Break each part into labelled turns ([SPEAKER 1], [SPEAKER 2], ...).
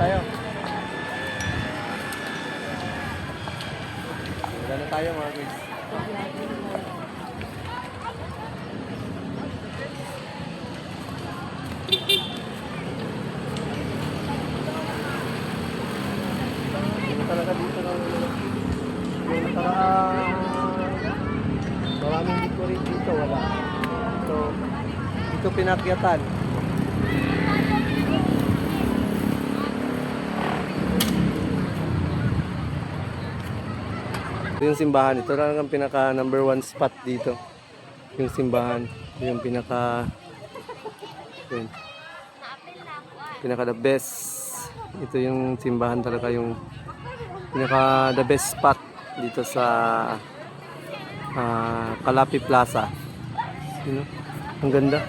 [SPEAKER 1] tayo. Wala na tayo mga guys. Talaga dito ng yung nakaraan maraming dito rin dito wala dito pinakyatan ito yung simbahan. Ito lang ang pinaka number 1 spot dito, yung simbahan. Ito yung pinaka the best. Ito yung simbahan talaga, yung pinaka the best spot dito sa Calapi Plaza. You know? Ang ganda.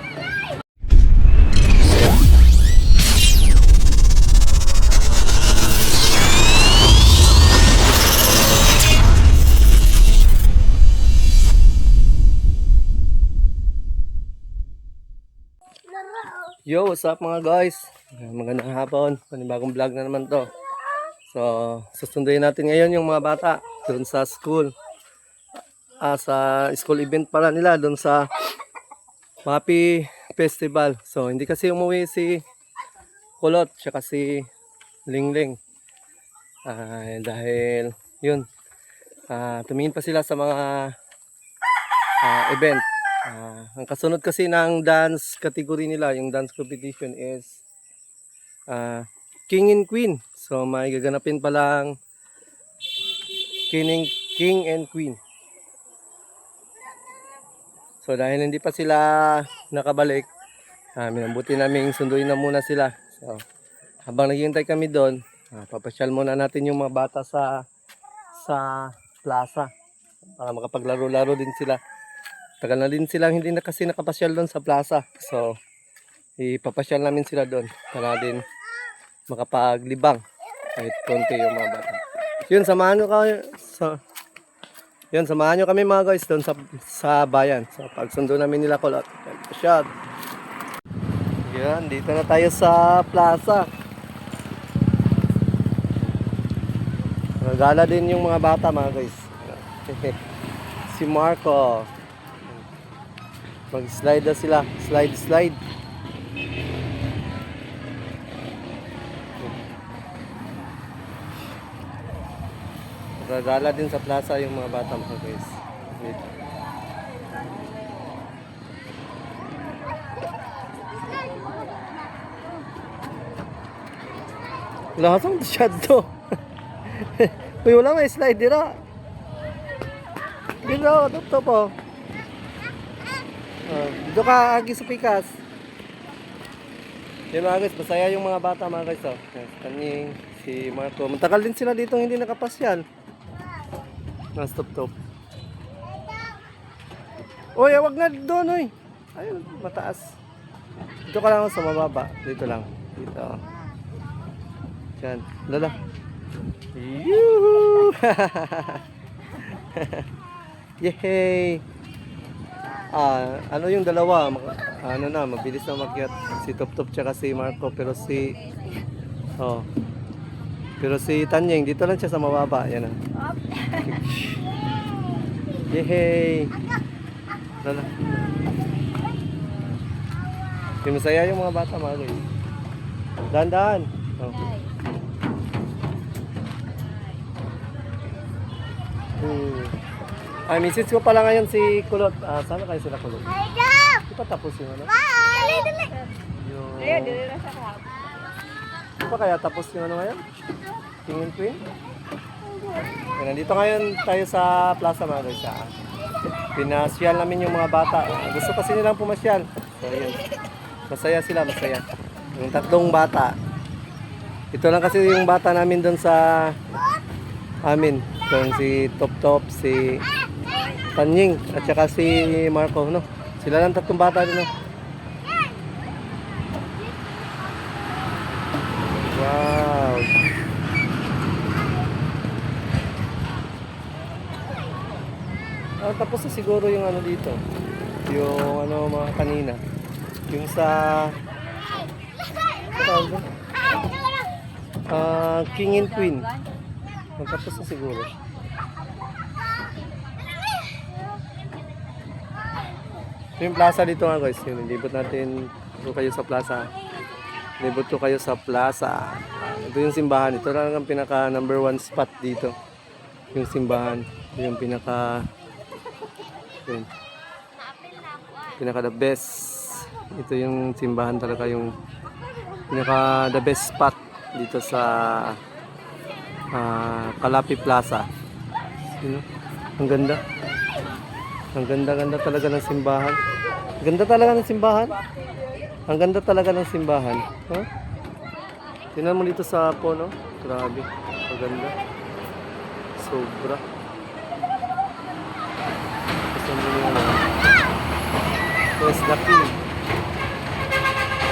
[SPEAKER 1] Yo, what's up mga guys? Magandang hapon. Panibagong vlog na naman to. So, susunduin natin ngayon yung mga bata doon sa school. Sa school event pala nila doon sa Mapi Festival. So, hindi kasi umuwi si Kulot tsaka si Lingling. Dahil yun, tumingin pa sila sa mga event. Ang kasunod kasi ng dance category nila, yung dance competition is King and Queen. So may gaganapin pa lang King and Queen. So dahil hindi pa sila nakabalik, minambuti namin sunduin na muna sila. So habang naghihintay kami doon, papasyal muna natin yung mga bata sa plaza para makapaglaro-laro din sila. Tagal na din silang hindi na kasi nakapasyal doon sa plaza. So ipapasyal namin sila doon para din makapaglibang kahit konti yung mga bata. Yun, samahan nyo kami mga guys doon sa bayan. So pagsundo namin nila Kulot. Shot. Yan, dito na tayo sa plaza. Nagala din yung mga bata mga guys. Si Marco. Mag-slide na sila. Slide. Nagala din sa plaza yung mga bata mga guys. Lasang shot to. Uy, wala may slide dira. Dito, to po. Dito ka agi sa pikas. Yung mga guys, masaya yung mga bata mga guys. Kaning si Marco. Matagal din sila dito hindi nakapasyal. Stop. Uy, wag na doon, uy. Ayun, mataas. Dito ka lang sa mababa. Dito lang. Dito. Diyan. Lala. Yuhuu! Yehey! Ano yung dalawa? Mabilis na makyat. Si Top tsaka si Marco. Pero si Tanyeng, dito lang siya sa mababa. Yan na. Yehey! Lala. Masaya yung mga bata mga guys. Dahan-dahan. Message ko pala ngayon si Kulot. Sana kayo sila Kulot? Di pa tapos yung ano? Di pa kaya tapos yung ano ngayon? King and Queen? Nandito ngayon tayo sa plaza mga guys. Pinasyal namin yung mga bata. Gusto kasi nilang pumasyal. So yun. Masaya sila, masaya. Yung tatlong bata. Ito lang kasi yung bata namin doon sa amin. Doon si Top, si Tanying at saka si Marco, no? Sila lang tatlong bata din, no? Wow. Tapos na siguro yung ano dito. Yung ano mga kanina. Yung sa King and Queen. Magkapos na siguro. Ito yung plaza dito nga guys. Yun, libot natin kung kayo sa plaza. Libot ko kayo sa plaza. Ito yung simbahan. Ito lang ang pinaka number 1 spot dito. Yung simbahan. Ito yung pinaka the best. Ito yung simbahan talaga, yung pinaka the best spot dito sa Calapi Plaza. Ang ganda. Ang ganda talaga ng simbahan. Ganda talaga ng simbahan. Ang ganda talaga ng simbahan. Huh? Tingnan mo dito sa Pono. Grabe. Ang ganda. Sobra. Kasi mo yung West Dakin.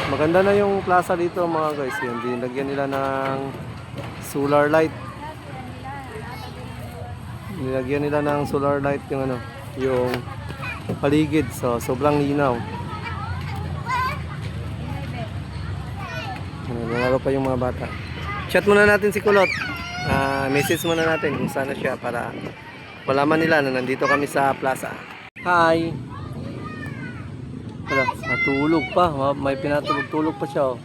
[SPEAKER 1] Maganda na yung plaza dito mga guys. Yan, dinagyan nila ng solar light. Nilagyan nila ng solar light yung yung paligid. So sobrang linaw. Nalaro pa yung mga bata. Chat muna natin si Kulot. Message muna natin kung saan na siya para malaman nila na nandito kami sa plaza. Hi. Wala, natulog pa. May pinatulog-tulog pa siya. Oh.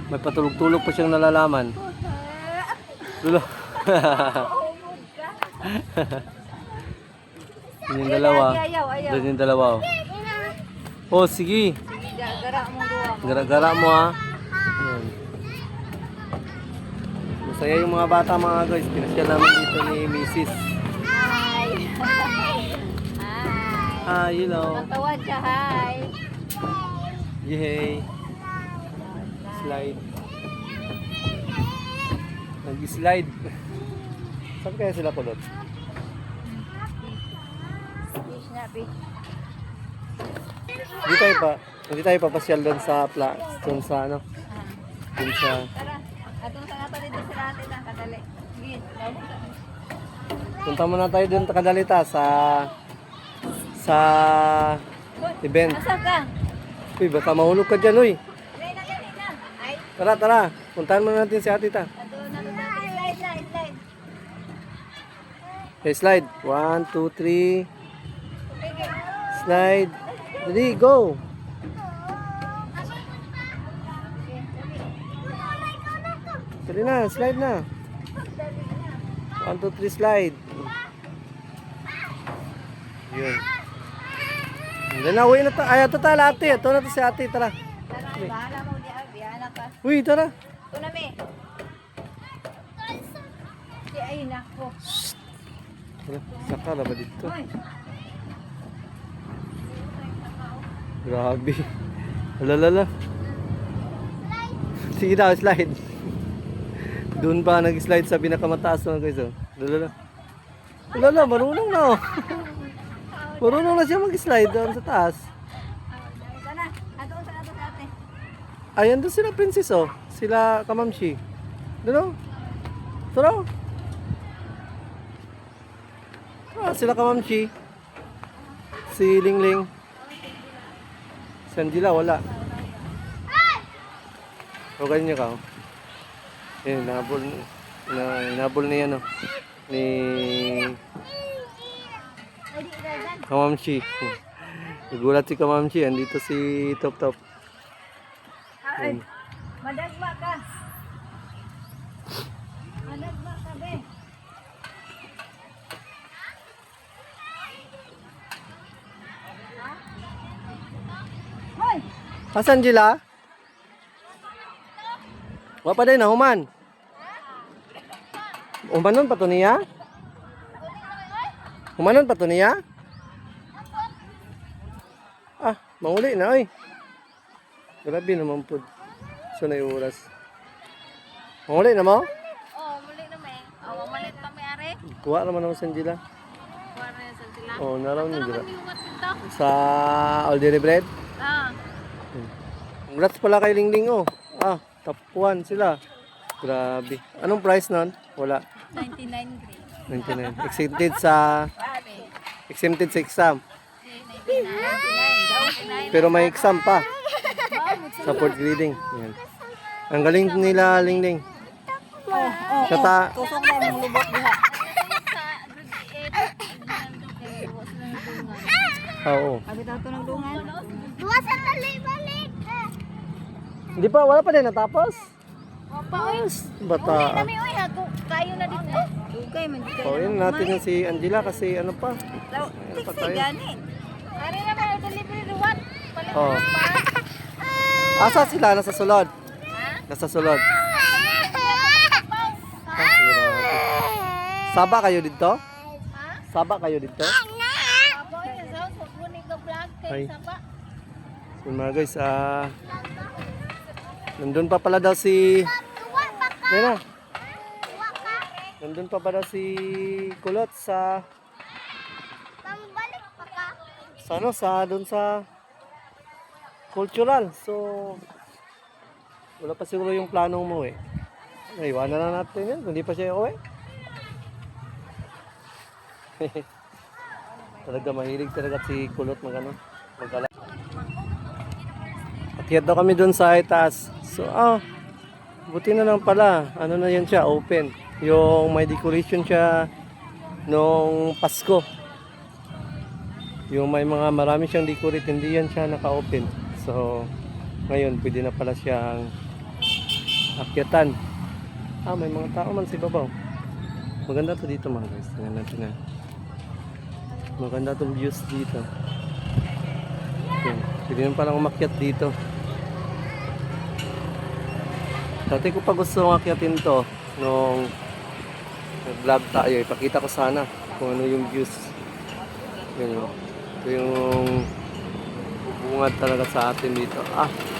[SPEAKER 1] May patulog-tulog pa siyang nalalaman. Dulo. Yan yung dalawa. Yan yung dalawa. Oh, sige. Gara-gara mo ha. Yan. Masaya yung mga bata mga guys. Pinasyal namin dito ni Mrs.
[SPEAKER 2] Hi.
[SPEAKER 1] Hi, hello.
[SPEAKER 2] Natawad siya, hi.
[SPEAKER 1] Yay. Slide. Nag-slide. Saan kaya sila Kulot?
[SPEAKER 2] Fish na, fish.
[SPEAKER 1] Hindi tayo papasyal doon sa doon sa doon sa
[SPEAKER 2] Tara, atong sa nga dito sila natin na kadali. Sige, tawag ka.
[SPEAKER 1] punta muna tayo doon kadalita sa event.
[SPEAKER 2] Asa ka?
[SPEAKER 1] Uy, baka mahulog ka dyan, uy.
[SPEAKER 2] Dali na. Ay,
[SPEAKER 1] Tara. Puntahan muna natin si ate ta.
[SPEAKER 2] ato na to slide.
[SPEAKER 1] Okay, slide. 1, 2, 3.
[SPEAKER 2] Okay.
[SPEAKER 1] Slide. Dali, go. Dali na, slide na. 1, 2, 3, slide. Yun. Dali na, uwi na ta. Ay, ito tala ate. Ito na to si ate. Tara.
[SPEAKER 2] Tara, bahala mo di biyahan ka.
[SPEAKER 1] Uy, tara.
[SPEAKER 2] Ito na me. Ay, nako.
[SPEAKER 1] Tara, saka na ba dito?
[SPEAKER 2] Hoy.
[SPEAKER 1] Grabe. Alalala. Sige daw, slide. Doon pa nag-slide sa pinakamataas na guys. Alalala. Alalala, marunong na oh. Marunong na siya mag-slide doon sa taas.
[SPEAKER 2] Sana, ato sa ate.
[SPEAKER 1] Ayan doon sila princess oh. Sila kamamshi. Doon oh. Tara. Sila kamamshi. Si Lingling. Si Angela wala. O ganyan niya ka oh. Yan, nabol niya no. Ni Kamamshi. Nagulat si Kamamshi. Andito si Top.
[SPEAKER 2] Ay, madagma ka. Madagma ka, be. Hoy!
[SPEAKER 1] Asan Angela? Wa pa din na human. Humanon pa to niya? Humanon pa to niya? Mauli na oy. Grabe naman po. So na yung oras. Mauli na mo?
[SPEAKER 2] Oh, muli na may. Oh, malit pa may are.
[SPEAKER 1] Kuha naman ako sa Angela.
[SPEAKER 2] Kuha na sa sila.
[SPEAKER 1] Oh, naraw niya Angela.
[SPEAKER 2] Biungat dito.
[SPEAKER 1] Sa Alderi Bread. Congrats pala kay Lingling oh. Top 1 sila. Grabe. Anong price nun? Wala.
[SPEAKER 2] 99 grade.
[SPEAKER 1] 99. Exempted sa exam.
[SPEAKER 2] 99.
[SPEAKER 1] Pero may exam pa. Sa fourth grading. Yan. Ang galing nila, Lingling. Kata,
[SPEAKER 2] Kusog na yung lubot diha.
[SPEAKER 1] oo.
[SPEAKER 2] Abi tato ng dungan.
[SPEAKER 1] Hindi pa, wala pa din natapos.
[SPEAKER 2] Paos.
[SPEAKER 1] Bata.
[SPEAKER 2] Kami oy ako kayo na dito. Dugay man dito.
[SPEAKER 1] Oh, yun natin yung si Angela kasi ano pa.
[SPEAKER 2] Tiksi gani. Ari na ba delivery ruwan?
[SPEAKER 1] Oh. Asa sila? Nasa sulod. Nasa sulod. Ah, grabe. Saba kayo dito? Saba kayo dito? Ay. So mga guys, nandun pa pala daw si... Yan na. Nandun pa pala si Kulot sa... Sa ano? Doon sa... Cultural. So... Wala pa siguro yung planong mo eh. Iwanan na natin yan. Kung di pa siya uwi. Talaga mahilig talaga si Kulot magano. Magkala. Akyat daw kami doon sa itaas. So, buti na lang pala. Ano na yan siya, open. Yung may decoration siya nung Pasko. Yung may mga marami siyang decorate, hindi yan siya naka-open. So, ngayon pwede na pala siyang akyatan. May mga tao man sa ibabaw. Maganda to dito mga guys. Tingnan natin na. Maganda tong views dito. Yan. Pwede naman palang umakyat dito. Dati ko pa gusto akyatin to nung nag-vlog tayo. Ipakita ko sana kung ano yung views. Yan o. Ito yung bungad talaga sa atin dito.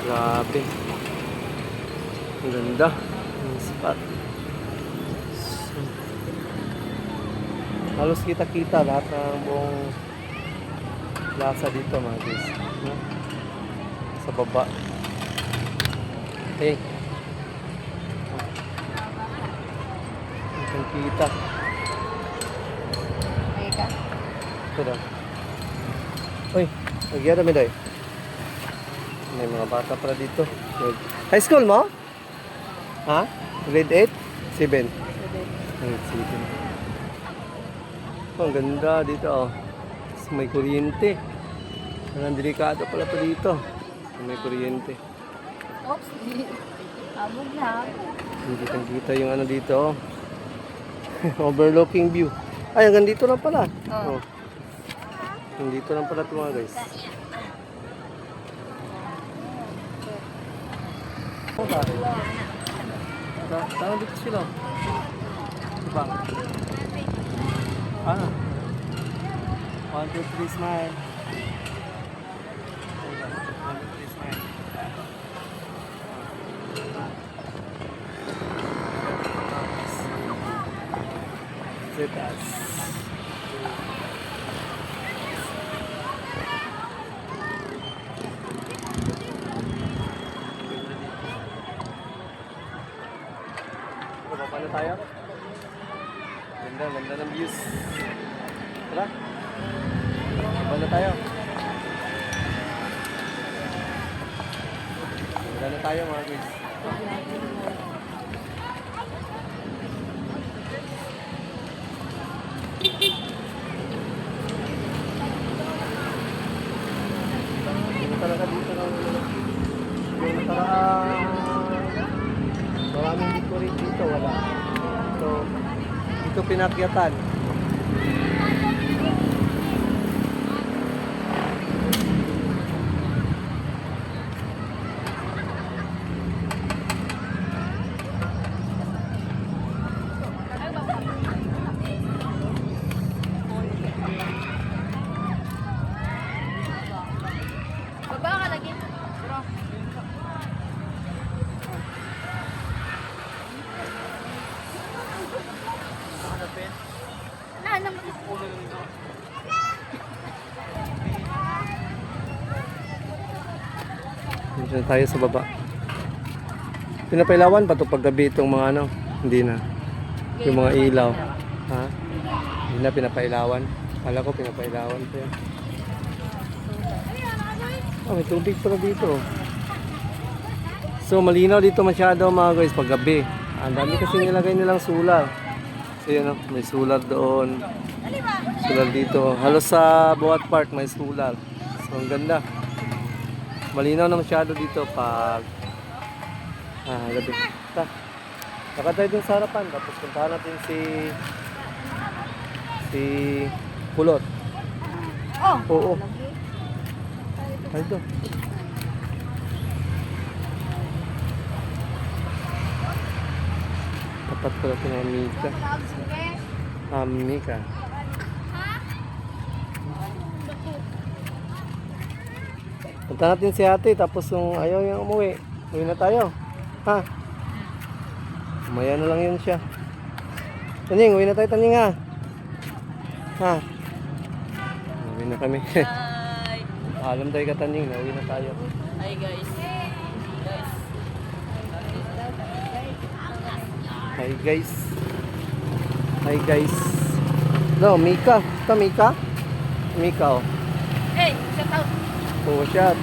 [SPEAKER 1] Grabe. Ang ganda. Ang spot. Halos kita-kita lahat ng buong plaza dito mga guys. No? Sa baba. Okay. Ang kita.
[SPEAKER 2] Eka.
[SPEAKER 1] Ito daw. Uy, nagyan namin daw. May mga bata pala dito. High school mo? Ha? Grade 8? 7? Grade 7. Ang ganda dito oh. May kuryente. Ang delikado pala pa dito. May kuryente.
[SPEAKER 2] Oops. Abog na.
[SPEAKER 1] Hindi kita yung ano dito. Overlooking view. Ay, hanggang dito lang pala.
[SPEAKER 2] Oh.
[SPEAKER 1] Hanggang dito lang pala ito mga guys. Tama dito sila. Diba? 1, 2, 3, smile. 1, 2, 3, smile. Zetas. Baba na tayo. Ganda ng views. Tara. Baba na tayo. Ganda na tayo mga guys. Talaga dito ng yung nakaraan maraming decorate dito wala dito pinakyatan
[SPEAKER 2] Baba ka lagi. Bro. Na naman.
[SPEAKER 1] dito na tayo sa baba pinapailawan pa to paggabi itong mga ano hindi na yung mga ilaw ha hindi na pinapailawan kala ko pinapailawan pa yan may tubig pala dito so malinaw dito masyado mga guys paggabi Ang dami kasi nilagay nilang solar. So yun, may solar doon. Solar dito. Halos sa bawat part may solar. So ang ganda. Malinaw na masyado dito pag gabi. Saka tayo dun sa harapan. Tapos puntahan natin si Kulot. Oo. Ay ito. Tapat ko natin ang Mika. Mika. Punta natin si ate, tapos yung ayaw yung umuwi. Uwi na tayo. Ha? Umaya na lang yun siya. Taning, uwi na tayo, Taning ha. Ha? Uwi na kami.
[SPEAKER 2] Hi.
[SPEAKER 1] Alam tayo ka, Taning, na uwi na tayo.
[SPEAKER 2] Hi guys.
[SPEAKER 1] Hi guys. Hi guys. No, Mika. Ito Mika? Mika oh.
[SPEAKER 2] Hey, shout out.
[SPEAKER 1] Oh, shot.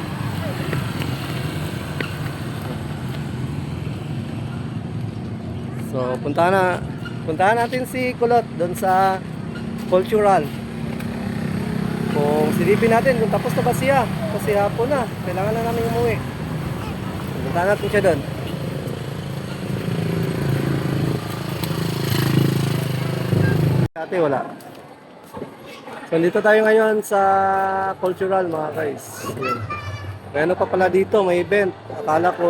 [SPEAKER 1] So, puntahan natin si Kulot doon sa cultural. Kung silipin natin kung tapos na ba siya. Kasi hapon na. Kailangan na namin umuwi. Puntahan natin siya doon. Ate, wala. So, dito tayo ngayon sa cultural mga guys. Yun. May ano pa pala dito, may event. Akala ko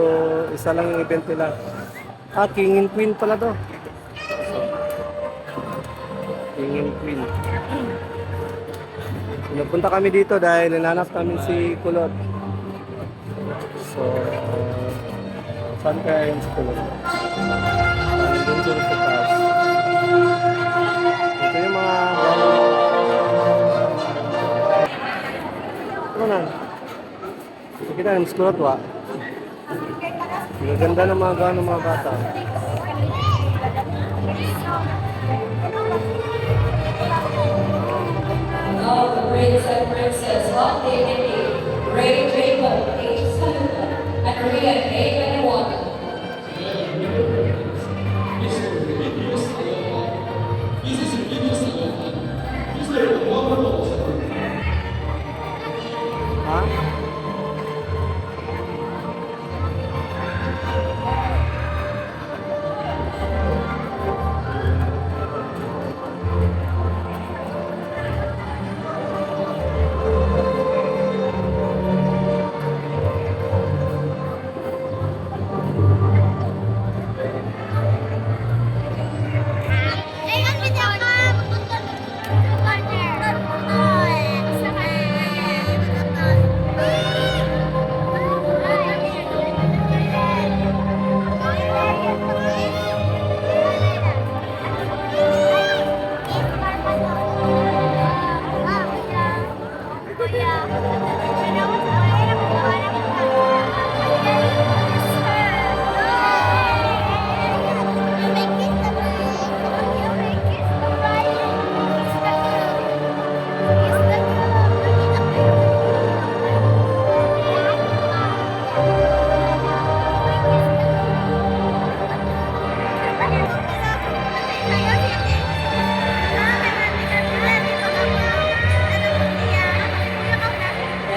[SPEAKER 1] isa lang yung event nila. King and Queen pala to. King and Queen. Napunta kami dito dahil nananap namin si Kulot. So, saan kaya yun si Kulot? Doon sa taas. Ito yung mga ano na? Kita na, mas Kulot wa. Ang ganda ng mga gano'ng mga bata.
[SPEAKER 3] Now the prince and princess of Dignity, Ray Jacob, age 7, and Rian, age 21.
[SPEAKER 1] Ha?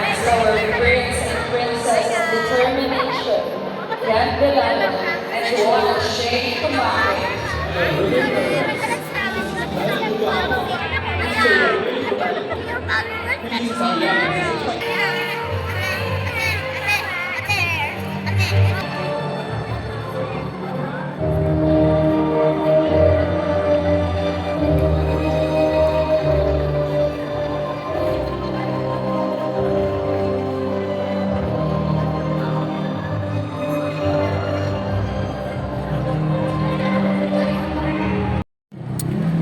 [SPEAKER 3] Next our prince and princess of determination, Grant Delano, and Joanna Shane Kumari.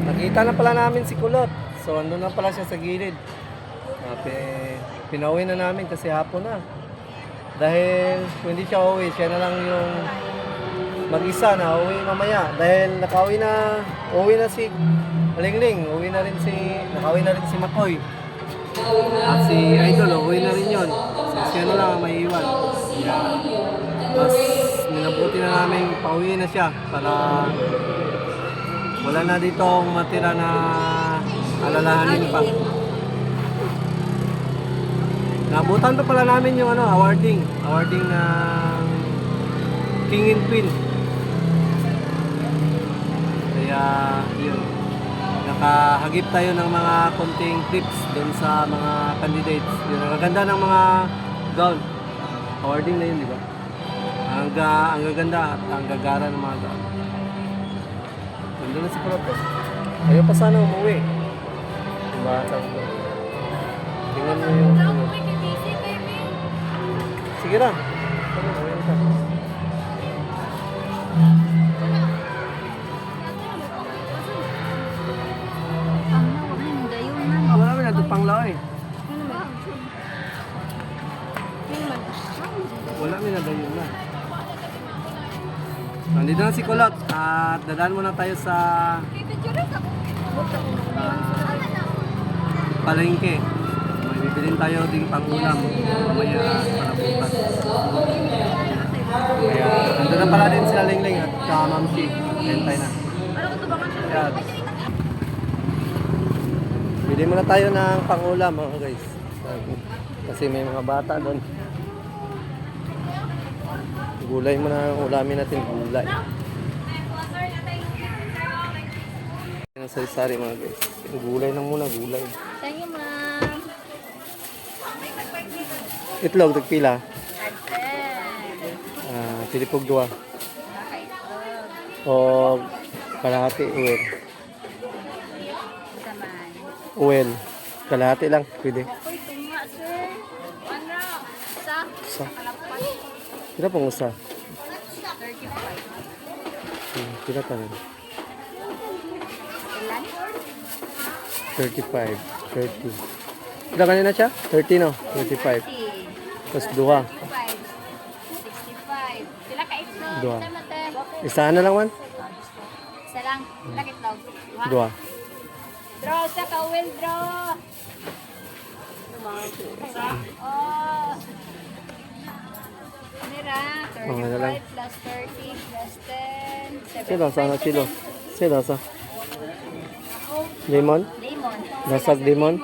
[SPEAKER 1] Nakita na pala namin si Kulot. So, andun na pala siya sa gilid. Pinauwi na namin kasi hapon na. Dahil kung hindi siya uwi, siya na lang yung mag-isa na uwi mamaya. Dahil uwi na si Lingling, nakauwi na rin si Makoy. At si Idol, uwi na rin yun. So, siya na lang ang may iwan. Mas pinabuti na namin pauwi na siya para wala na dito matira na alalahanin pa. Nabutan pa pala namin yung awarding ng King and Queen. Kaya yun, nakahagip tayo ng mga konting tips dun sa mga candidates. Yun, ang gaganda ng mga gown. Awarding na yun, di ba? Ang gaganda at ang gagara ng mga gown. Nandun na si Proto. Ayaw pa sana umuwi. Diba? Tingnan mo yung... Sige lang. Ayaw ka. Wala mo na ito pang laoy. Wala mo na gayon na. Nandito na si Kulot at dadaan muna tayo sa palengke. May bibilin tayo ding pang-ulam mamaya para bukas. Kaya nandun na pala din sila Lingling at Ma'am Chi. Hentay na. Kaya, bili muna tayo ng pang-ulam mga guys. Kasi may mga bata doon. Gulay muna ang ulamin natin, gulay. Ang sari-sari mga guys. Gulay lang muna, gulay.
[SPEAKER 2] Thank you, ma'am.
[SPEAKER 1] Itlog, tagpila.
[SPEAKER 2] Adel.
[SPEAKER 1] Pilipog dua.
[SPEAKER 2] Nakaitlog.
[SPEAKER 1] O kalahati, uwel.
[SPEAKER 2] Saman.
[SPEAKER 1] Uwel. Kalahati lang, pwede.
[SPEAKER 2] Uy, tunga, sir. Ano? Sa?
[SPEAKER 1] Sa.
[SPEAKER 2] Kalapan.
[SPEAKER 1] Kira pang usa.
[SPEAKER 2] 35.
[SPEAKER 1] Kira pa rin.
[SPEAKER 2] Ilan?
[SPEAKER 1] 35, 30. Kira kanina siya? 30 no? 35.
[SPEAKER 2] 30.
[SPEAKER 1] Tapos duha.
[SPEAKER 2] 65. 65. Pila ka itlog?
[SPEAKER 1] Dua.
[SPEAKER 2] Isa mate.
[SPEAKER 1] Isa na lang man?
[SPEAKER 2] Isa lang. Pila ka itlog?
[SPEAKER 1] Duha.
[SPEAKER 2] Draw sa kawil, draw. Oh. Nira,
[SPEAKER 1] Mga na lang.
[SPEAKER 2] 35 plus 30 plus 10.
[SPEAKER 1] Sila sana chilo. Sila sa lemon?
[SPEAKER 2] Lemon.
[SPEAKER 1] Nasag lemon?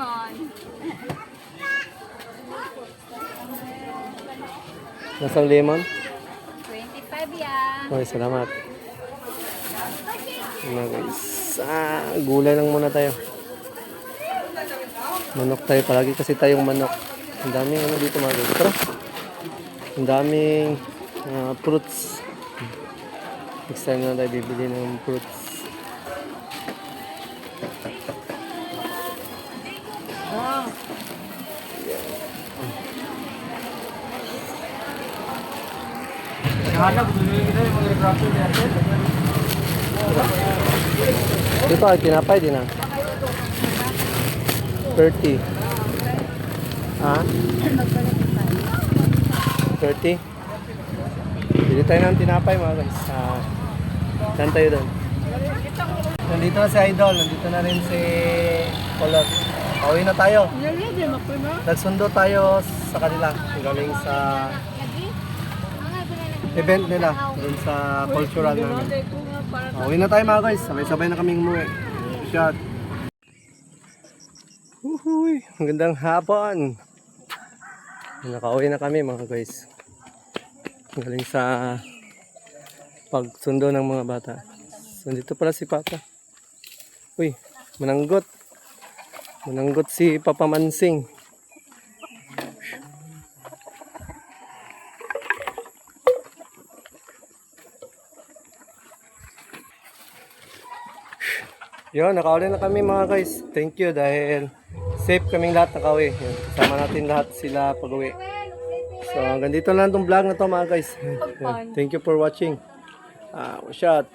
[SPEAKER 1] Nasang lemon?
[SPEAKER 2] 25 yan.
[SPEAKER 1] Okay, salamat. Mga guys. Gulay lang muna tayo. Manok tayo palagi kasi tayong manok. Ang daming dito mga guys. Tara. Ang daming fruits. Next time na tayo bibili ng fruits. Dito ay tinapay din 30. Ha? 30? Bili tayo ng tinapay mga guys. Saan tayo doon? Nandito na si Idol. Nandito na rin si Kulot. Pauwi na tayo. Nagsundo tayo sa kanila. Galing sa event nila. Doon sa cultural namin. Pauwi na tayo mga guys. Sabay-sabay na kaming umuwi. Shot. Uhuy, magandang hapon. Nakauwi na kami mga guys. Galing sa pagsundo ng mga bata. So, dito pala si Papa. Uy, mananggot. Mananggot si Papa Mansing. Yun, nakauwi na kami mga guys. Thank you dahil safe kaming lahat nakauwi. Yun, kasama natin lahat sila pag-uwi. So hanggang dito lang itong vlog na to mga guys. Yun, thank you for watching. Shot.